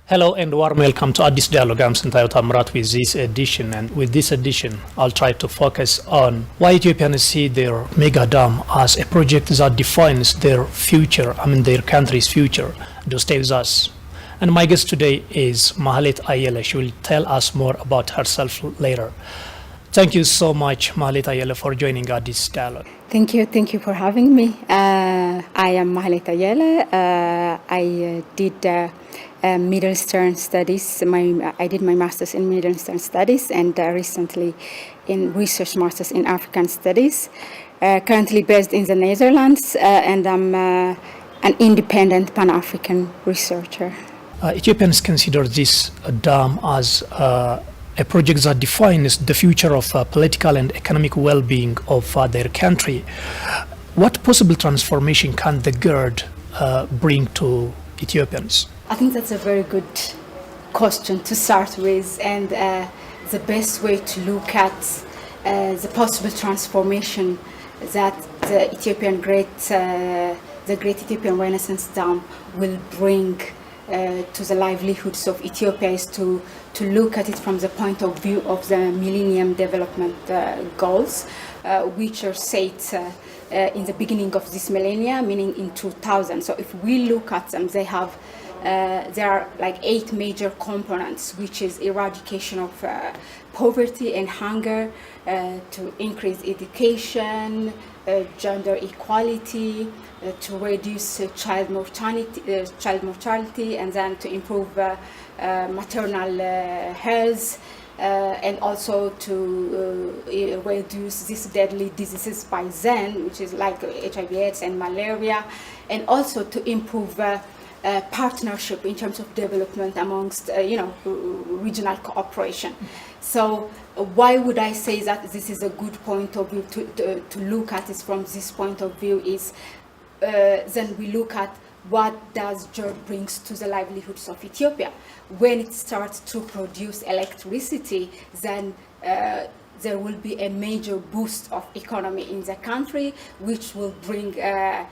Hello and warm welcome to Addis Dialogue. I'm Sintayo Tamrat with this edition, and with this edition I'll try to focus on why Ethiopians see their mega dam as a project that defines their future, their country's future. Do stay with us. And my guest today is Mahlet Ayele. She will tell us more about herself later. Thank you so much, Mahlet Ayele, for joining Addis Dialogue. Thank you for having me. I am Mahlet Ayele. I did Middle Eastern Studies. I did my master's in Middle Eastern Studies and recently in research master's in African Studies. Currently based in the Netherlands, and I'm an independent Pan-African researcher. Ethiopians consider this dam as a project that defines the future of political and economic well-being of their country. What possible transformation can the GERD bring to Ethiopians? I think that's a very good question to start with, and the best way to look at the possible transformation that the Great Ethiopian Renaissance Dam will bring to the livelihoods of Ethiopia is to look at it from the point of view of the Millennium Development Goals, which are set in the beginning of this millennia, meaning in 2000. So if we look at them, there are like 8 major components, which is eradication of poverty and hunger, to increase education, gender equality, to reduce child mortality, and then to improve maternal health, and also to reduce these deadly diseases by then, which is like HIV/AIDS and malaria, and also to improve partnership in terms of development amongst regional cooperation. So why would I say that this is a good point of view to look at it from this point of view is then we look at what does GERD brings to the livelihoods of Ethiopia. When it starts to produce electricity, then there will be a major boost of economy in the country, which will bring an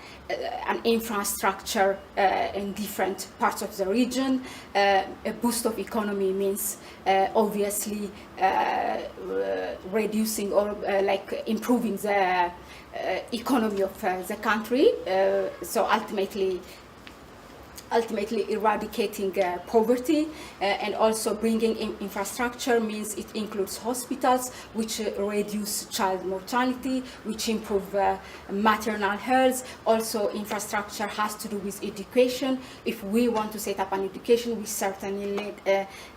infrastructure in different parts of the region. A boost of economy means obviously reducing or improving the economy of the country. So ultimately eradicating poverty, and also bringing in infrastructure means it includes hospitals, which reduce child mortality, which improve maternal health. Also, infrastructure has to do with education. If we want to set up an education, we certainly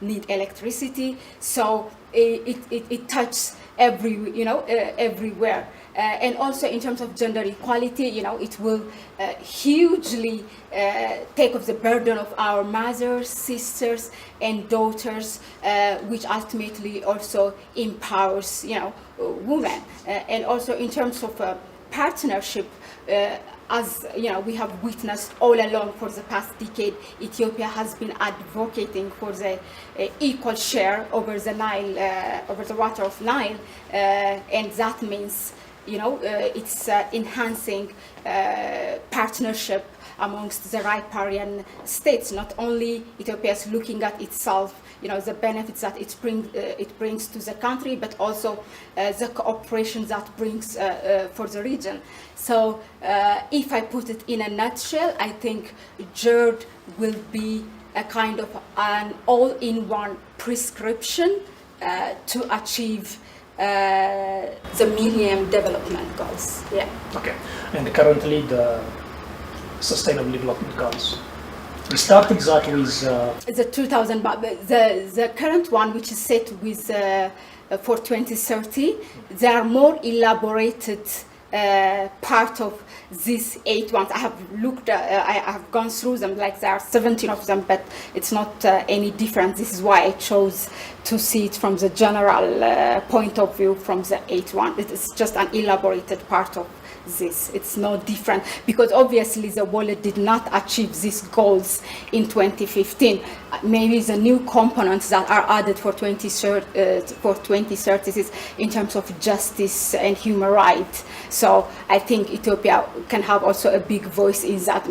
need electricity. So it touches everywhere. And also in terms of gender equality, it will hugely take off the burden of our mothers, sisters, and daughters, which ultimately also empowers, women. And also in terms of partnership, as we have witnessed all along for the past decade, Ethiopia has been advocating for the equal share over the Nile, over the water of Nile, and that means it's enhancing partnership amongst the riparian states. Not only Ethiopia is looking at itself, the benefits that it brings to the country, but also the cooperation that brings for the region. So if I put it in a nutshell, I think GERD will be a kind of an all-in-one prescription to achieve the Millennium Development Goals. Yeah. Okay. And currently the Sustainable Development Goals. We started that with the 2000, but the current one, which is set with for 2030, they are more elaborated part of these 8 ones. I have gone through them, like there are 17 of them, but it's not any different. This is why I chose to see it from the general point of view from the 8 one. It is just an elaborated part of this. It's no different because obviously the wallet did not achieve these goals in 2015. Maybe the new components that are added for 2030 is in terms of justice and human rights. So I think Ethiopia can have also a big voice in that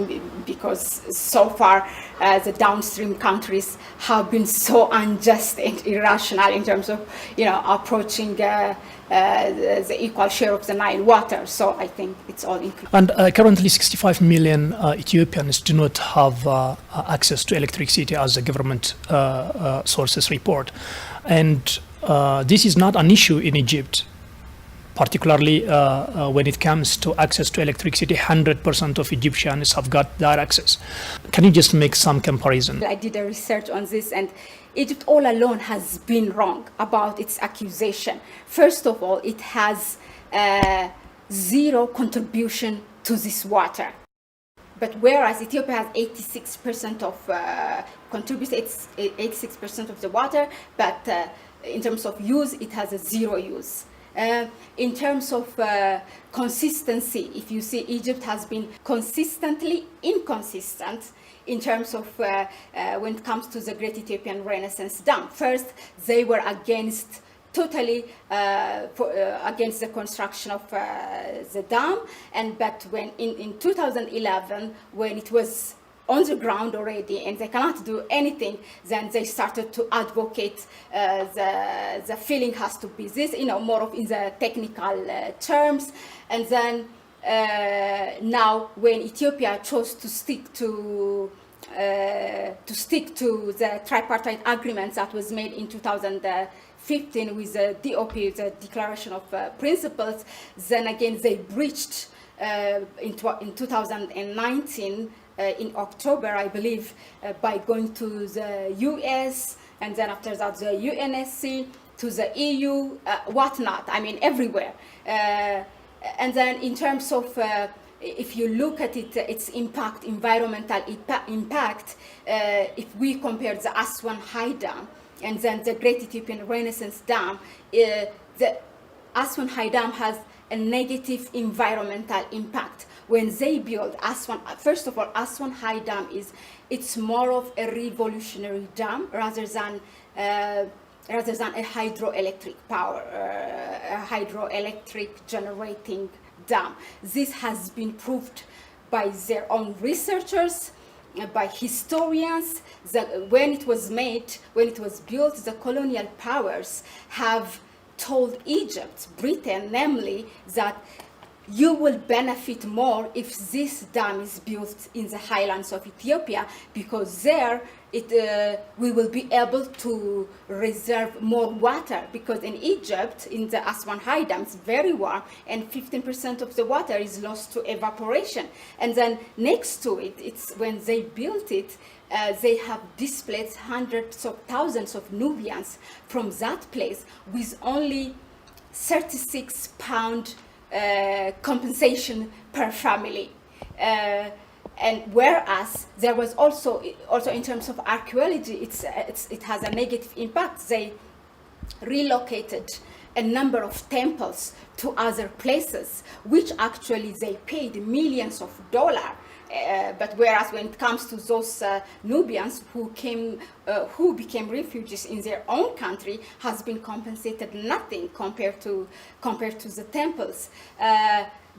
because so far the downstream countries have been so unjust and irrational in terms of, approaching the equal share of the Nile water. So I think it's all included. And currently 65 million Ethiopians do not have access to electricity, as the government sources report. And this is not an issue in Egypt, particularly when it comes to access to electricity. 100% of Egyptians have got that access. Can you just make some comparison? I did a research on this, and Egypt all alone has been wrong about its accusation. First of all, it has zero contribution to this water. But whereas Ethiopia has 86% of contributes 86% of the water, but in terms of use, it has a zero use. In terms of consistency, if you see, Egypt has been consistently inconsistent in terms of when it comes to the Great Ethiopian Renaissance Dam. First, they were totally against the construction of the dam, but when in 2011, when it was on the ground already and they cannot do anything, then they started to advocate the filling has to be this, more of in the technical terms. And then now when Ethiopia chose to stick to the tripartite agreement that was made in 2015 with the DOP, the Declaration of Principles, then again they breached in 2019 in October, I believe, by going to the US, and then after that the UNSC, to the EU, whatnot, everywhere. And then in terms of, if you look at it, its impact, environmental impact, if we compare the Aswan High Dam and then the Great Ethiopian Renaissance Dam, the Aswan High Dam has a negative environmental impact. When they build Aswan, first of all, Aswan High Dam it's more of a revolutionary dam rather than a hydroelectric power, a hydroelectric generating dam. This has been proved by their own researchers, by historians. That when it was built, the colonial powers have told Egypt, Britain, namely, that you will benefit more if this dam is built in the highlands of Ethiopia, because there we will be able to reserve more water, because in Egypt, in the Aswan High Dam, it's very warm and 15% of the water is lost to evaporation. And then next to it, it's when they built it, they have displaced hundreds of thousands of Nubians from that place with only 36 pound compensation per family. And whereas there was also in terms of archaeology, it has a negative impact. They relocated a number of temples to other places, which actually they paid millions of dollars. But whereas when it comes to those Nubians who became refugees in their own country, has been compensated nothing compared to the temples.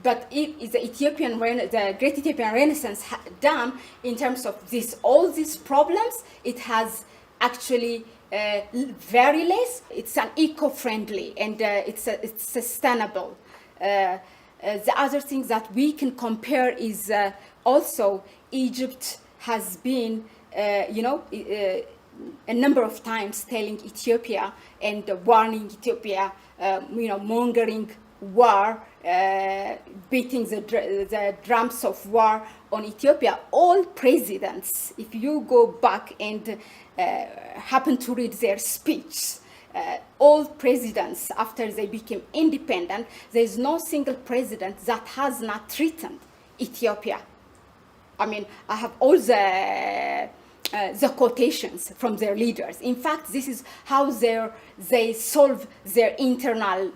But the Great Ethiopian Renaissance Dam, in terms of all these problems, it has actually very less. It's an eco-friendly and it's sustainable. The other thing that we can compare is also Egypt has been, a number of times telling Ethiopia and warning Ethiopia, mongering war, beating the drums of war on Ethiopia. All presidents, if you go back and happen to read their speech, all presidents after they became independent, there is no single president that has not threatened Ethiopia. I have all the the quotations from their leaders. In fact, this is how they solve their internal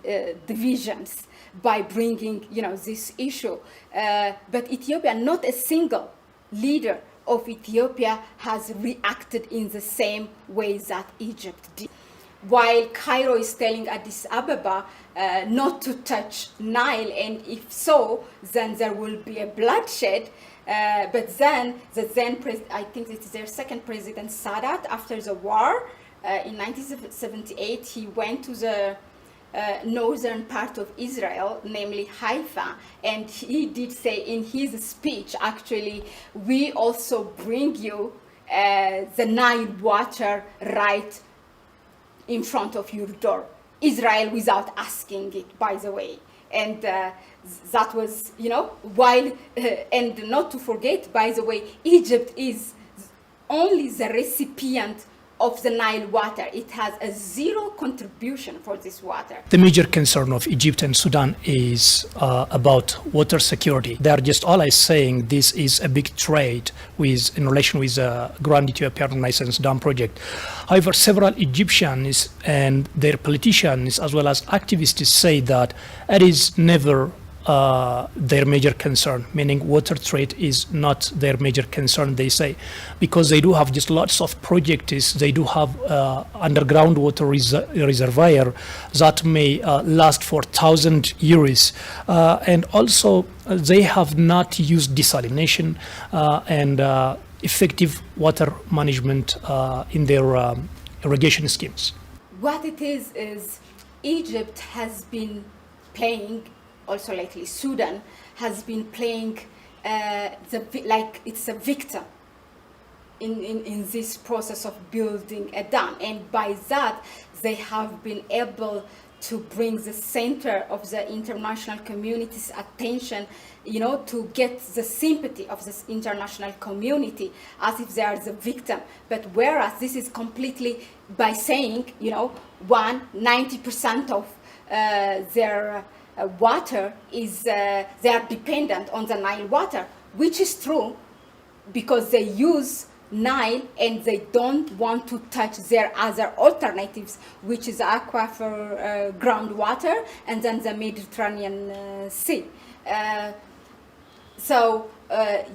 divisions, by bringing, this issue. But Ethiopia, not a single leader of Ethiopia has reacted in the same way that Egypt did. While Cairo is telling Addis Ababa not to touch Nile, and if so, then there will be a bloodshed. But then, I think it's their second president, Sadat, after the war, in 1978, he went to the northern part of Israel, namely Haifa, and he did say in his speech, actually, we also bring you the Nile water right in front of your door. Israel, without asking it, by the way. And that was, while, and not to forget, by the way, Egypt is only the recipient of the Nile water. It has a zero contribution for this water. The major concern of Egypt and Sudan is about water security. They are just all saying this is a big trade in relation with the Grand Ethiopian Renaissance Dam project. However, several Egyptians and their politicians as well as activists say that it is never their major concern, meaning water trade is not their major concern, they say, because they do have just lots of projects. They do have underground water reservoir that may last for 1,000 years, and also they have not used desalination and effective water management in their irrigation schemes. What it is Egypt has been playing, also lately Sudan has been playing like it's a victim in this process of building a dam, and by that they have been able to bring the center of the international community's attention, to get the sympathy of this international community as if they are the victim. But whereas this is completely by saying, 90% of their water is, they are dependent on the Nile water, which is true because they use Nile and they don't want to touch their other alternatives, which is aquifer groundwater and then the Mediterranean Sea.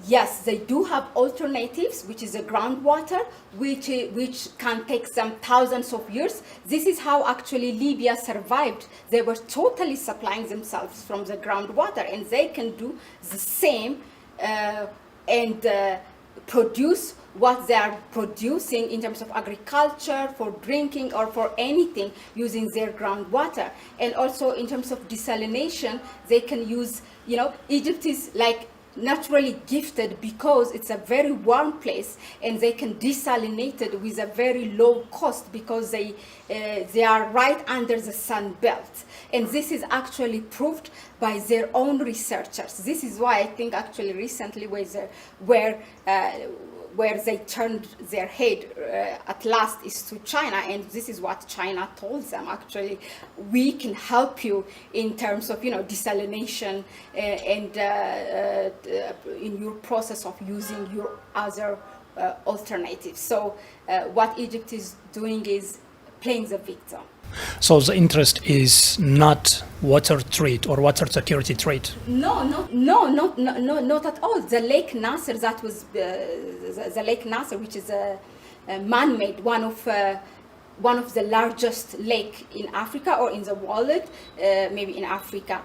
Yes, they do have alternatives, which is the groundwater, which can take them thousands of years. This is how actually Libya survived. They were totally supplying themselves from the groundwater, and they can do the same and produce what they are producing in terms of agriculture, for drinking, or for anything using their groundwater. And also in terms of desalination, they can use, Egypt is like naturally gifted because it's a very warm place, and they can desalinate it with a very low cost because they are right under the sun belt. And this is actually proved by their own researchers. This is why I think actually recently where they turned their head at last is to China, and this is what China told them. Actually, we can help you in terms of desalination and in your process of using your other alternatives. So what Egypt is doing is playing the victim. So the interest is not water trade or water security trade? No, not at all. The Lake Nasser, that was the Lake Nasser, which is a man-made, one of the largest lake in Africa or in the world, maybe in Africa,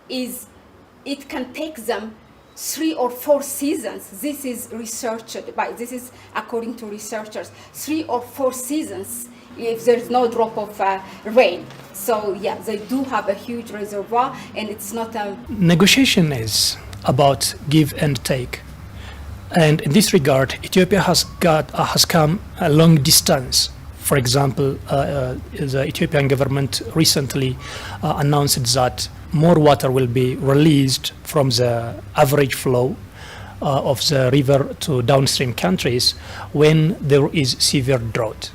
it can take them 3 or 4 seasons. This is this is according to researchers, 3 or 4 seasons if there's no drop of rain. So yeah, they do have a huge reservoir, and it's not a... Negotiation is about give and take. And in this regard, Ethiopia has come a long distance. For example, the Ethiopian government recently announced that more water will be released from the average flow of the river to downstream countries when there is severe drought.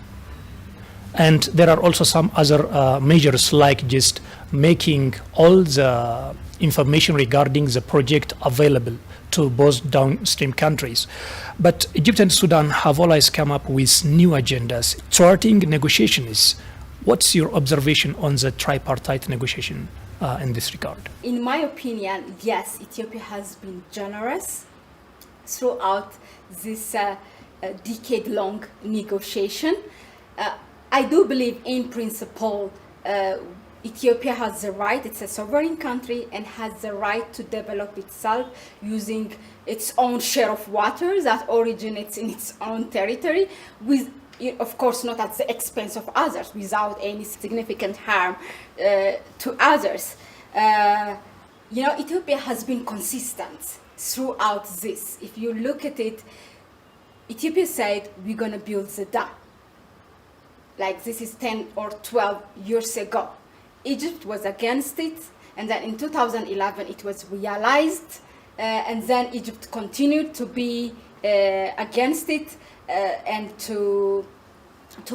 And there are also some other measures, like just making all the information regarding the project available to both downstream countries. But Egypt and Sudan have always come up with new agendas, thwarting negotiations. What's your observation on the tripartite negotiation in this regard? In my opinion, yes, Ethiopia has been generous throughout this decade-long negotiation. I do believe in principle Ethiopia has the right, it's a sovereign country, and has the right to develop itself using its own share of water that originates in its own territory, with, of course, not at the expense of others, without any significant harm to others. Ethiopia has been consistent throughout this. If you look at it, Ethiopia said, we're going to build the dam. Like this is 10 or 12 years ago. Egypt was against it, and then in 2011 it was realized, and then Egypt continued to be against it and to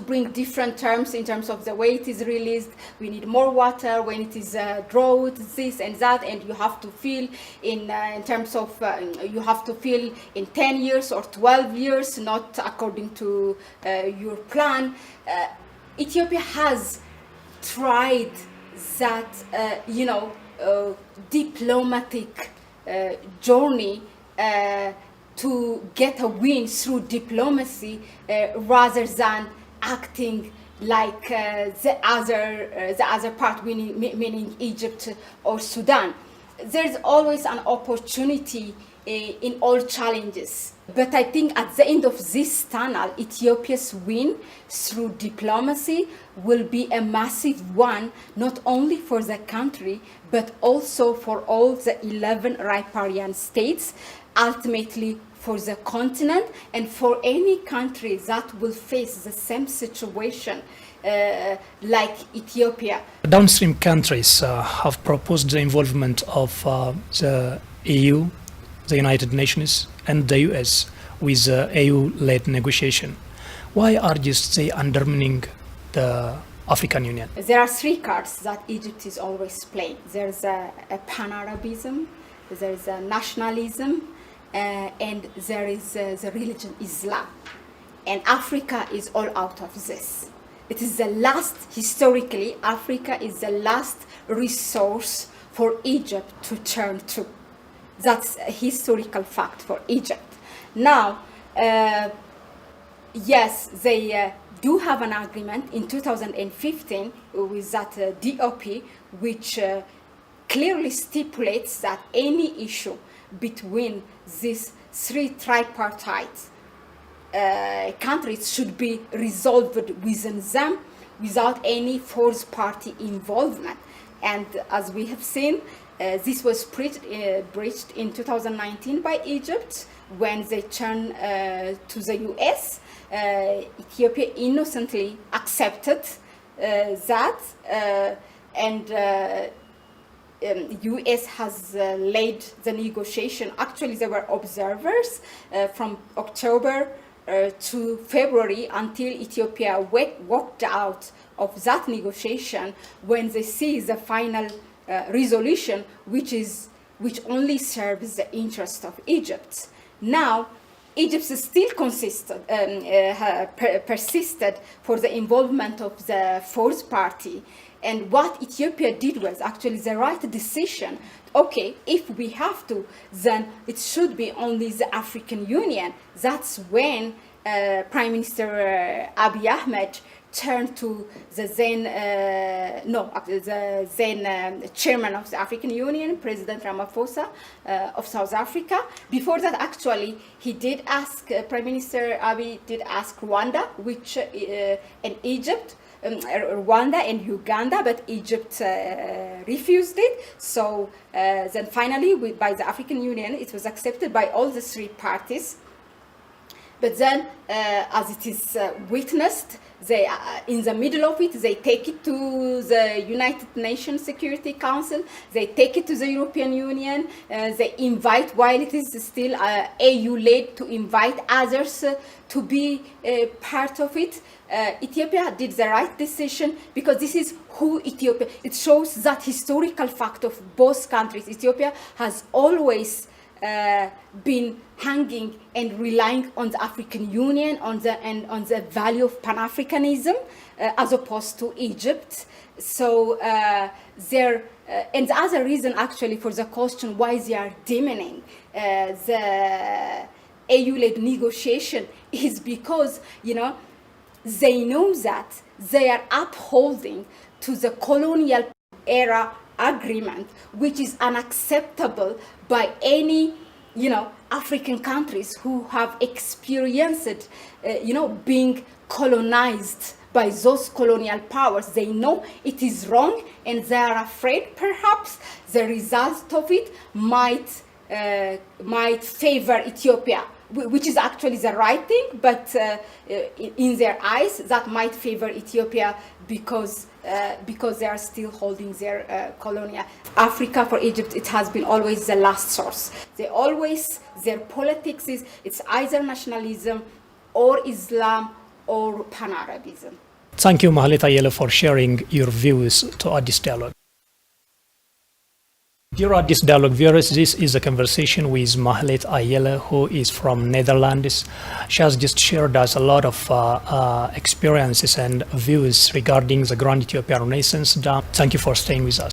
bring different terms in terms of the way it is released. We need more water when it is drought, this and that, and you have to fill in terms of you have to fill in 10 years or 12 years, not according to your plan. Ethiopia has tried that diplomatic journey to get a win through diplomacy rather than acting like the other part, meaning Egypt or Sudan. There's always an opportunity in all challenges. But I think at the end of this tunnel, Ethiopia's win through diplomacy will be a massive one, not only for the country, but also for all the 11 riparian states, ultimately for the continent, and for any country that will face the same situation like Ethiopia. Downstream countries have proposed the involvement of the EU, the United Nations, and the US with the EU-led negotiation. Why are they undermining the African Union? There are three cards that Egypt is always playing. There's a pan-Arabism, there's a nationalism, and there is the religion Islam. And Africa is all out of this. It is the last, historically, Africa is the last resource for Egypt to turn to. That's a historical fact for Egypt. Now, yes, they do have an agreement in 2015 with that DOP, which clearly stipulates that any issue between these three tripartite countries should be resolved within them without any fourth party involvement. And as we have seen, this was breached in 2019 by Egypt when they turned to the US. Ethiopia innocently accepted that, and US has led the negotiation. Actually, there were observers from October to February until Ethiopia walked out of that negotiation when they see the final resolution, which only serves the interest of Egypt. Now, Egypt still persisted for the involvement of the fourth party. And what Ethiopia did was actually the right decision. Okay, if we have to, then it should be only the African Union. That's when Prime Minister Abiy Ahmed turned to the then chairman of the African Union, President Ramaphosa of South Africa. Before that, actually, he did ask, Prime Minister Abiy did ask Rwanda, and Egypt, Rwanda and Uganda, but Egypt refused it. So then finally, by the African Union, it was accepted by all the three parties. But then, as it is witnessed, they, in the middle of it, they take it to the United Nations Security Council, they take it to the European Union, they invite, while it is still AU-led, to invite others to be part of it. Ethiopia did the right decision because this is who Ethiopia, it shows that historical fact of both countries. Ethiopia has always been hanging and relying on the African Union, on the value of Pan-Africanism, as opposed to Egypt. So and the other reason actually for the question why they are demeaning the AU-led negotiation is because, they know that they are upholding to the colonial era agreement, which is unacceptable by any, African countries who have experienced, being colonized by those colonial powers. They know it is wrong, and they are afraid perhaps the result of it might favor Ethiopia, which is actually the right thing, but in their eyes that might favor Ethiopia because they are still holding their colonial. Africa for Egypt, it has been always the last source. Their politics it's either nationalism or Islam or Pan-Arabism. Thank you, Mahlet Ayele, for sharing your views to Addis Dialogue. Dear Addis Dialogue viewers, this is a conversation with Mahlet Ayele, who is from Netherlands. She has just shared us a lot of experiences and views regarding the Grand Ethiopian Renaissance Dam. Thank you for staying with us.